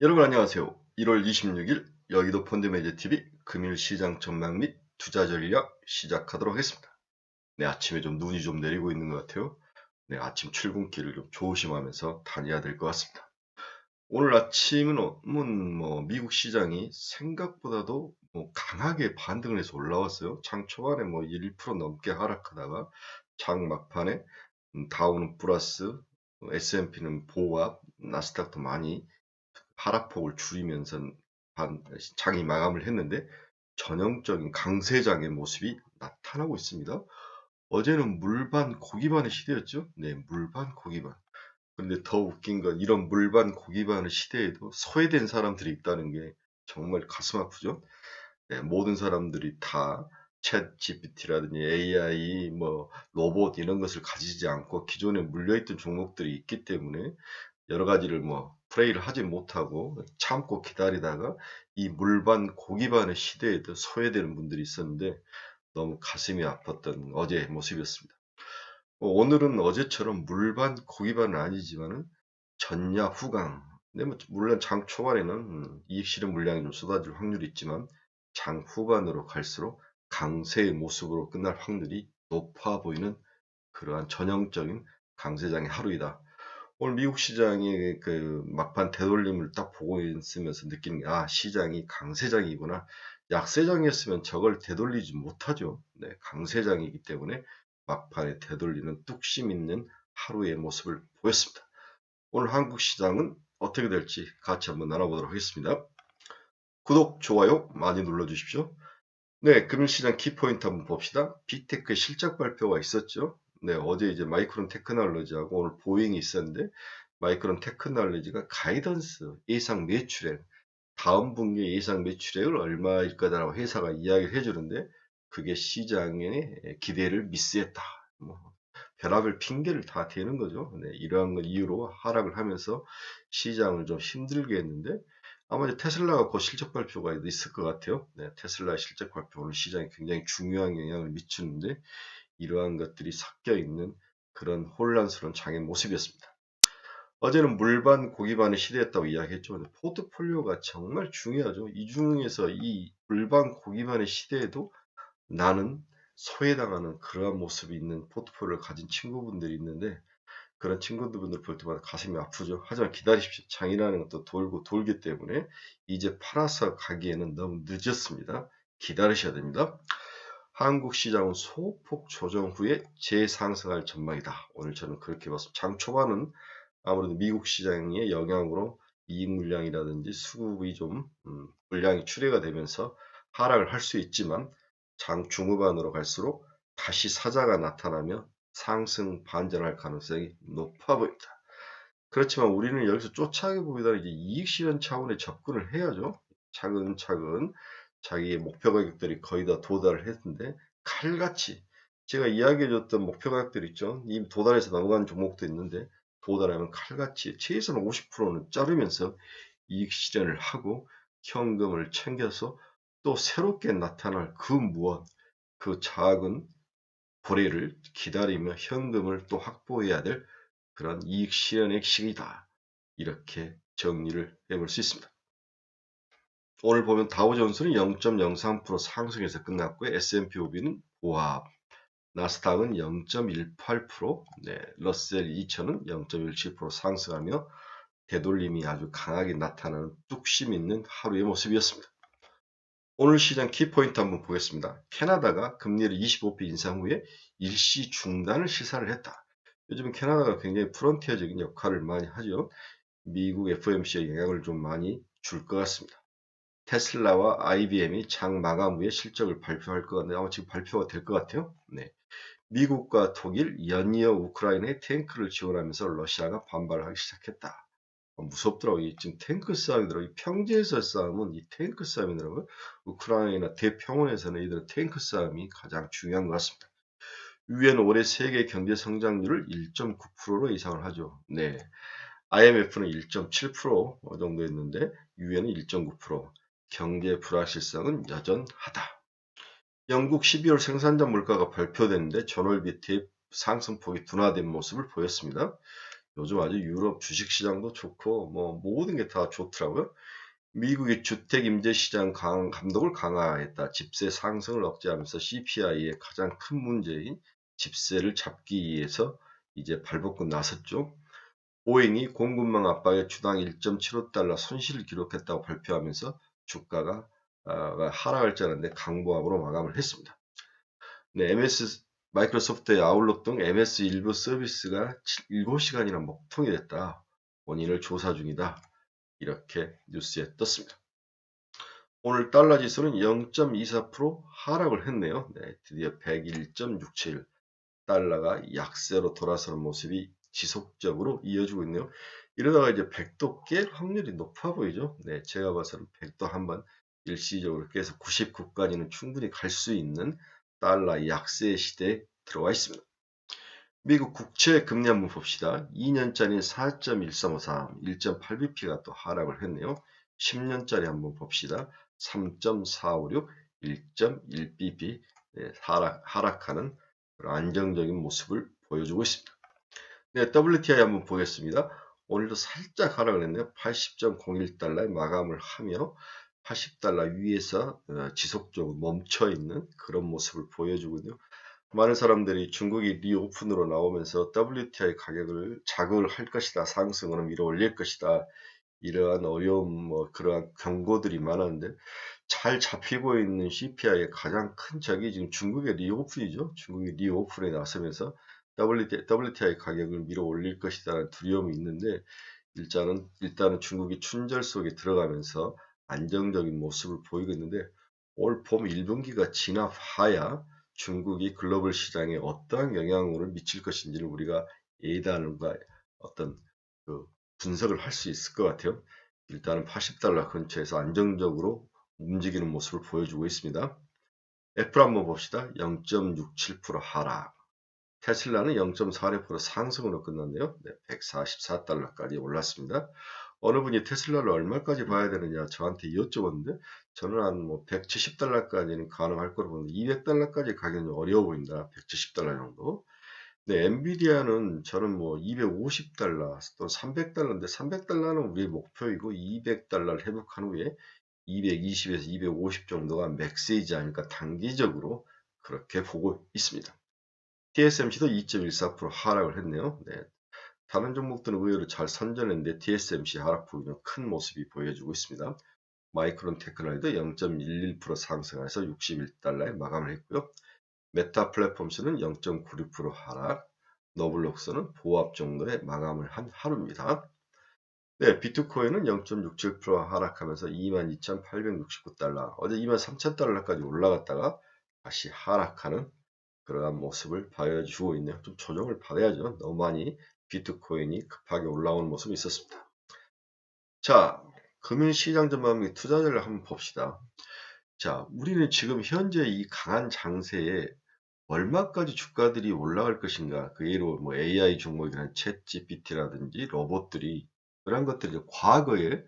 여러분 안녕하세요. 1월 26일 여의도 펀드매니저TV 금일시장 전망 및 투자 전략 시작하도록 하겠습니다. 네, 아침에 좀 눈이 좀 내리고 있는 것 같아요. 네, 아침 출근길을 좀 조심하면서 다녀야 될 것 같습니다. 오늘 아침은 미국 시장이 생각보다도 강하게 반등을 해서 올라왔어요. 장 초반에 1% 넘게 하락하다가 장 막판에 다우는 플러스, S&P는 보합, 나스닥도 많이 하락폭을 줄이면서 장이 마감을 했는데 전형적인 강세장의 모습이 나타나고 있습니다. 어제는 물반 고기반의 시대였죠. 네, 물반 고기반. 그런데 더 웃긴 건 이런 물반 고기반의 시대에도 소외된 사람들이 있다는 게 정말 가슴 아프죠. 네, 모든 사람들이 다 챗 GPT라든지 AI, 로봇 이런 것을 가지지 않고 기존에 물려있던 종목들이 있기 때문에 여러 가지를 플레이를 하지 못하고 참고 기다리다가 이 물반 고기반의 시대에도 소외되는 분들이 있었는데 너무 가슴이 아팠던 어제의 모습이었습니다. 오늘은 어제처럼 물반 고기반은 아니지만은 전야 후강. 근데 물론 장 초반에는 이익 실현 물량이 좀 쏟아질 확률이 있지만 장 후반으로 갈수록 강세의 모습으로 끝날 확률이 높아 보이는 그러한 전형적인 강세장의 하루이다. 오늘 미국 시장의 그 막판 되돌림을 딱 보고 있으면서 느끼는 게, 시장이 강세장이구나. 약세장이었으면 저걸 되돌리지 못하죠. 네, 강세장이기 때문에 막판에 되돌리는 뚝심 있는 하루의 모습을 보였습니다. 오늘 한국 시장은 어떻게 될지 같이 한번 나눠보도록 하겠습니다. 구독, 좋아요 많이 눌러주십시오. 네, 금융시장 키포인트 한번 봅시다. 빅테크 실적 발표가 있었죠. 네, 어제 이제 마이크론 테크놀로지하고 오늘 보잉이 있었는데, 마이크론 테크놀로지가 가이던스 예상 매출액, 다음 분기 예상 매출액을 얼마일 거다라고 회사가 이야기를 해주는데, 그게 시장의 기대를 미스했다. 별의별 핑계를 다 대는 거죠. 네, 이러한 걸 이유로 하락을 하면서 시장을 좀 힘들게 했는데, 아마 이제 테슬라가 곧 실적 발표가 있을 것 같아요. 네, 테슬라 실적 발표 오늘 시장에 굉장히 중요한 영향을 미치는데 이러한 것들이 섞여 있는 그런 혼란스러운 장의 모습이었습니다. 어제는 물반 고기반의 시대였다고 이야기했죠. 포트폴리오가 정말 중요하죠. 이 중에서 이 물반 고기반의 시대에도 나는 소외당하는 그러한 모습이 있는 포트폴리오를 가진 친구분들이 있는데 그런 친구분들 볼 때마다 가슴이 아프죠. 하지만 기다리십시오. 장이라는 것도 돌고 돌기 때문에 이제 팔아서 가기에는 너무 늦었습니다. 기다리셔야 됩니다. 한국 시장은 소폭 조정 후에 재상승할 전망이다. 오늘 저는 그렇게 봤습니다. 장 초반은 아무래도 미국 시장의 영향으로 이익 물량이라든지 수급이 좀 물량이 출회가 되면서 하락을 할 수 있지만 장 중후반으로 갈수록 다시 사자가 나타나며 상승 반전할 가능성이 높아 보입니다. 그렇지만 우리는 여기서 쫓아가기보다는 이제 이익 실현 차원의 접근을 해야죠. 차근차근 자기의 목표 가격들이 거의 다 도달을 했는데 칼같이 제가 이야기해줬던 목표 가격들 있죠. 이미 도달해서 넘어간 종목도 있는데 도달하면 칼같이 최소한 50%는 자르면서 이익 실현을 하고 현금을 챙겨서 또 새롭게 나타날 그 무언, 그 작은 고래를 기다리며 현금을 또 확보해야 될 그런 이익 실현의 시기다. 이렇게 정리를 해볼 수 있습니다. 오늘 보면 다우존스는 0.03% 상승해서 끝났고요. S&P 500는 보합, 나스닥은 0.18%, 러셀 2000은 0.17% 상승하며 되돌림이 아주 강하게 나타나는 뚝심 있는 하루의 모습이었습니다. 오늘 시장 키포인트 한번 보겠습니다. 캐나다가 금리를 25배 인상 후에 일시 중단을 시사를 했다. 요즘은 캐나다가 굉장히 프론티어적인 역할을 많이 하죠. 미국 FOMC에 영향을 좀 많이 줄 것 같습니다. 테슬라와 IBM이 장 마감 후에 실적을 발표할 것 같네요. 아마 지금 발표가 될 것 같아요. 네. 미국과 독일 연이어 우크라이나에 탱크를 지원하면서 러시아가 반발하기 시작했다. 무섭더라고요. 지금 탱크 싸움이더라고요. 평지에서 싸움은 이 탱크 싸움이더라고요. 우크라이나 대평원에서는 이들 탱크 싸움이 가장 중요한 것 같습니다. 유엔 올해 세계 경제 성장률을 1.9%로 예상을 하죠. 네. IMF는 1.7% 정도였는데 유엔은 1.9%. 경제 불확실성은 여전하다. 영국 12월 생산자 물가가 발표됐는데 전월 비트의 상승폭이 둔화된 모습을 보였습니다. 요즘 아주 유럽 주식시장도 좋고 뭐 모든 게 다 좋더라고요. 미국이 주택 임대 시장 감독을 강화했다. 집세 상승을 억제하면서 CPI의 가장 큰 문제인 집세를 잡기 위해서 이제 발벗고 나섰죠. 보잉이 공급망 압박에 주당 1.75달러 손실을 기록했다고 발표하면서 주가가 하락할 줄 알았는데 강보합으로 마감을 했습니다. 네, 마이크로소프트의 아웃룩 등 MS 일부 서비스가 7시간이나 먹통이 됐다. 원인을 조사 중이다. 이렇게 뉴스에 떴습니다. 오늘 달러 지수는 0.24% 하락을 했네요. 네, 드디어 101.67 달러가 약세로 돌아서는 모습이 지속적으로 이어지고 있네요. 이러다가 이제 100도 깰 확률이 높아 보이죠. 네, 제가 봐서는 100도 한번 일시적으로 깨서 99까지는 충분히 갈 수 있는 달러 약세 시대에 들어와 있습니다. 미국 국채 금리 한번 봅시다. 2년짜리 4.1353, 1.8bp가 또 하락을 했네요. 10년짜리 한번 봅시다. 3.456, 1.1bp 하락하는 안정적인 모습을 보여주고 있습니다. 네, WTI 한번 보겠습니다. 오늘도 살짝 하락을 했네요. 80.01달러에 마감을 하며 80달러 위에서 지속적으로 멈춰있는 그런 모습을 보여주고 있네요. 많은 사람들이 중국이 리오픈으로 나오면서 WTI 가격을 자극을 할 것이다. 상승으로 밀어 올릴 것이다. 이러한 어려움, 그러한 경고들이 많았는데 잘 잡히고 있는 CPI의 가장 큰 적이 지금 중국의 리오픈이죠. 중국이 리오픈에 나서면서 WTI 가격을 밀어 올릴 것이라는 두려움이 있는데 일단은 중국이 춘절 속에 들어가면서 안정적인 모습을 보이고 있는데 올 봄 1분기가 지나봐야 중국이 글로벌 시장에 어떠한 영향을 미칠 것인지를 우리가 예단과 어떤 그 분석을 할 수 있을 것 같아요. 일단은 80달러 근처에서 안정적으로 움직이는 모습을 보여주고 있습니다. 애플 한번 봅시다. 0.67% 하락. 테슬라는 0.46% 상승으로 끝났네요. 네, 144달러까지 올랐습니다. 어느 분이 테슬라를 얼마까지 봐야 되느냐 저한테 여쭤봤는데 저는 한 170달러까지는 가능할 거로 보는데 200달러까지 가기는 어려워 보인다. 170달러 정도. 네, 엔비디아는 저는 250달러 또는 300달러인데 300달러는 우리의 목표이고 200달러를 회복한 후에 220에서 250 정도가 맥스이지 않을까 단기적으로 그렇게 보고 있습니다. TSMC도 2.14% 하락을 했네요. 네, 다른 종목들은 의외로 잘 선전했는데 TSMC 하락폭이 큰 모습이 보여주고 있습니다. 마이크론 테크놀리도 0.11% 상승해서 61달러에 마감을 했고요. 메타 플랫폼스는 0.96% 하락, 너블록스는 보합 정도의 마감을 한 하루입니다. 네, 비트코인은 0.67% 하락하면서 22,869달러, 어제 23,000달러까지 올라갔다가 다시 하락하는 그러한 모습을 보여주고 있네요. 좀 조정을 받아야죠. 너무 많이 비트코인이 급하게 올라오는 모습이 있었습니다. 자, 금융시장 전망 및 투자자를 한번 봅시다. 자, 우리는 지금 현재 이 강한 장세에 얼마까지 주가들이 올라갈 것인가? 그 예로 AI 종목이나 챗 GPT라든지 로봇들이 그런 것들이 과거에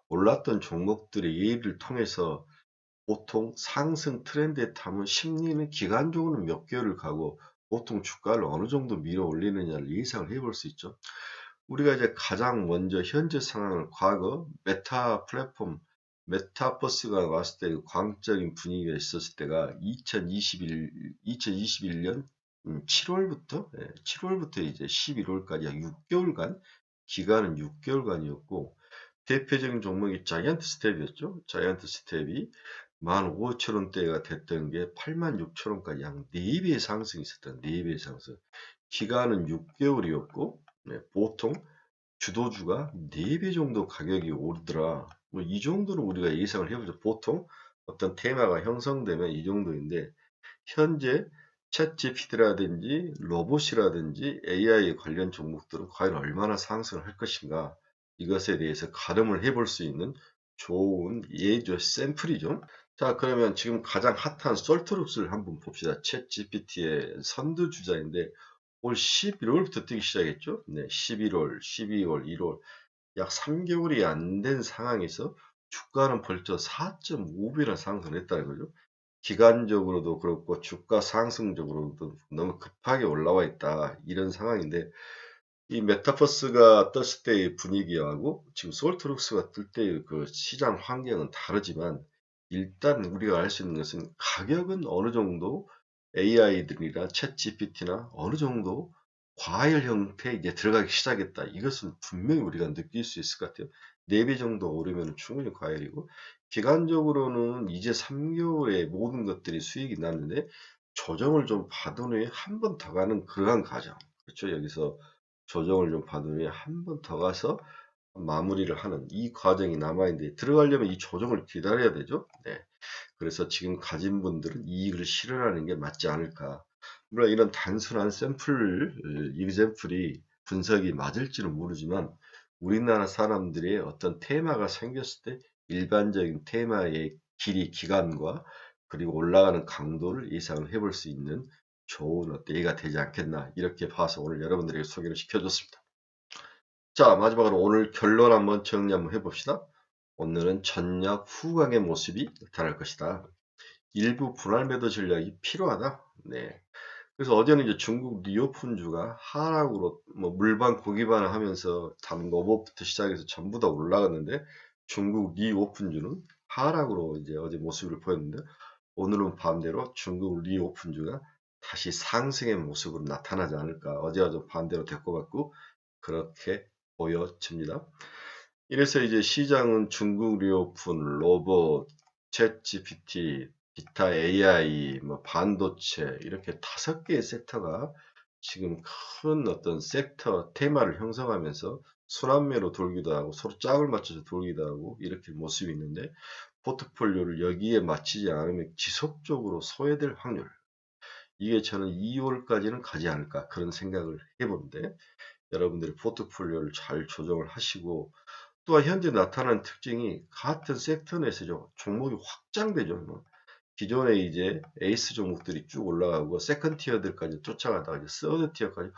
올랐던 종목들의 예를 통해서 보통 상승 트렌드에 타면 심리는 기간적으로는 몇 개월을 가고 보통 주가를 어느 정도 밀어 올리느냐를 예상을 해볼 수 있죠. 우리가 이제 가장 먼저 현재 상황을 과거 메타 플랫폼 메타버스가 왔을 때 광적인 분위기가 있었을 때가 2021년 7월부터 이제 11월까지 약 6개월간 기간은 6개월간이었고 대표적인 종목이 자이언트 스텝이었죠. 자이언트 스텝이 15,000원대가 됐던 게 86,000원까지 약 4배의 상승이 있었다. 4배의 상승. 기간은 6개월이었고 보통 주도주가 4배 정도 가격이 오르더라. 이 정도는 우리가 예상을 해보죠. 보통 어떤 테마가 형성되면 이 정도인데 현재 챗GPT라든지 로봇이라든지 AI 관련 종목들은 과연 얼마나 상승을 할 것인가 이것에 대해서 가름을 해볼 수 있는 좋은 예조 샘플이죠. 자, 그러면 지금 가장 핫한 솔트룩스를 한번 봅시다. 챗GPT의 선두주자인데 올 11월부터 뜨기 시작했죠. 네, 11월, 12월, 1월 약 3개월이 안 된 상황에서 주가는 벌써 4.5배나 상승했다는 거죠. 기간적으로도 그렇고 주가 상승적으로도 너무 급하게 올라와 있다. 이런 상황인데 이 메타버스가 떴을 때의 분위기하고 지금 솔트룩스가 뜰 때의 그 시장 환경은 다르지만 일단 우리가 알 수 있는 것은 가격은 어느 정도 AI들이나 챗GPT나 어느 정도 과열 형태에 이제 들어가기 시작했다. 이것은 분명히 우리가 느낄 수 있을 것 같아요. 4배 정도 오르면 충분히 과열이고 기간적으로는 이제 3개월에 모든 것들이 수익이 났는데 조정을 좀 받은 후에 한 번 더 가는 그러한 과정. 그렇죠. 여기서 조정을 좀 받은 후에 한 번 더 가서 마무리를 하는 이 과정이 남아있는데 들어가려면 이 조정을 기다려야 되죠. 네. 그래서 지금 가진 분들은 이익을 실현하는 게 맞지 않을까. 물론 이런 단순한 샘플, 이그샘플이 분석이 맞을지는 모르지만 우리나라 사람들의 어떤 테마가 생겼을 때 일반적인 테마의 길이, 기간과 그리고 올라가는 강도를 예상을 해볼 수 있는 좋은 어떤 예가 되지 않겠나 이렇게 봐서 오늘 여러분들에게 소개를 시켜줬습니다. 자, 마지막으로 오늘 결론 한번 정리 한번 해봅시다. 오늘은 전략 후강의 모습이 나타날 것이다. 일부 분할 매도 전략이 필요하다. 네. 그래서 어제는 이제 중국 리오픈주가 하락으로 뭐 물반 고기반을 하면서 다른 로봇부터 시작해서 전부 다 올라갔는데 중국 리오픈주는 하락으로 이제 어제 모습을 보였는데 오늘은 반대로 중국 리오픈주가 다시 상승의 모습으로 나타나지 않을까. 어제와 좀 반대로 될 것 같고 그렇게 보여집니다. 이래서 이제 시장은 중국 리오픈, 로봇, 챗 GPT, 기타 AI, 뭐 반도체 이렇게 5개의 섹터가 지금 큰 어떤 섹터 테마를 형성하면서 순환매로 돌기도 하고 서로 짝을 맞춰서 돌기도 하고 이렇게 모습이 있는데 포트폴리오를 여기에 맞추지 않으면 지속적으로 소외될 확률 이게 저는 2월까지는 가지 않을까 그런 생각을 해보는데 여러분들이 포트폴리오를 잘 조정을 하시고 또한 현재 나타나는 특징이 같은 섹터 내에서 종목이 확장되죠. 뭐 기존에 이제 에이스 종목들이 쭉 올라가고 세컨 티어들까지 쫓아가다가 이제 서드 티어까지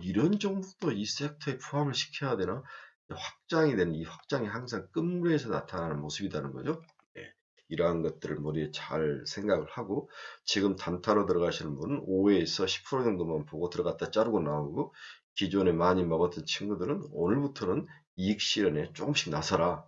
이런 종목도 이 섹터에 포함을 시켜야 되나? 확장이 되는 이 확장이 항상 끝물에서 나타나는 모습이라는 거죠. 예, 이러한 것들을 머리에 잘 생각을 하고 지금 단타로 들어가시는 분은 5에서 10% 정도만 보고 들어갔다 자르고 나오고 기존에 많이 먹었던 친구들은 오늘부터는 이익 실현에 조금씩 나서라.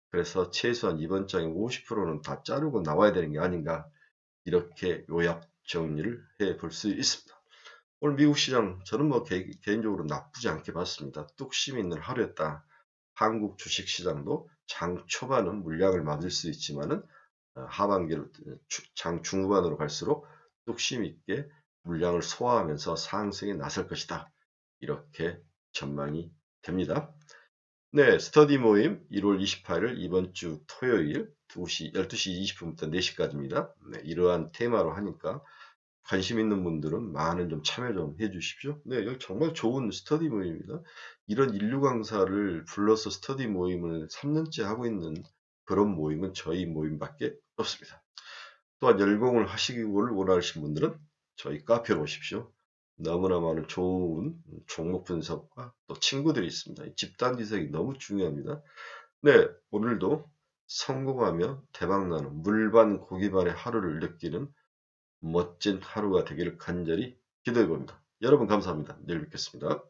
그래서 최소한 이번 장에 50%는 다 자르고 나와야 되는 게 아닌가 이렇게 요약 정리를 해 볼 수 있습니다. 오늘 미국 시장 저는 뭐 개인적으로 나쁘지 않게 봤습니다. 뚝심 있는 하루였다. 한국 주식 시장도 장 초반은 물량을 맞을 수 있지만은 하반기로 장 중후반으로 갈수록 뚝심 있게 물량을 소화하면서 상승에 나설 것이다. 이렇게 전망이 됩니다. 네, 스터디 모임 1월 28일 이번 주 토요일 12시 20분부터 4시까지입니다. 네, 이러한 테마로 하니까 관심 있는 분들은 많은 좀 참여 좀 해 주십시오. 네, 여기 정말 좋은 스터디 모임입니다. 이런 인류 강사를 불러서 스터디 모임을 3년째 하고 있는 그런 모임은 저희 모임밖에 없습니다. 또한 열공을 하시기를 원하시는 분들은 저희 카페로 오십시오. 너무나 많은 좋은 종목 분석과 또 친구들이 있습니다. 집단 지석이 너무 중요합니다. 네, 오늘도 성공하며 대박나는 물반 고기반의 하루를 느끼는 멋진 하루가 되기를 간절히 기도해 봅니다. 여러분 감사합니다. 내일 뵙겠습니다.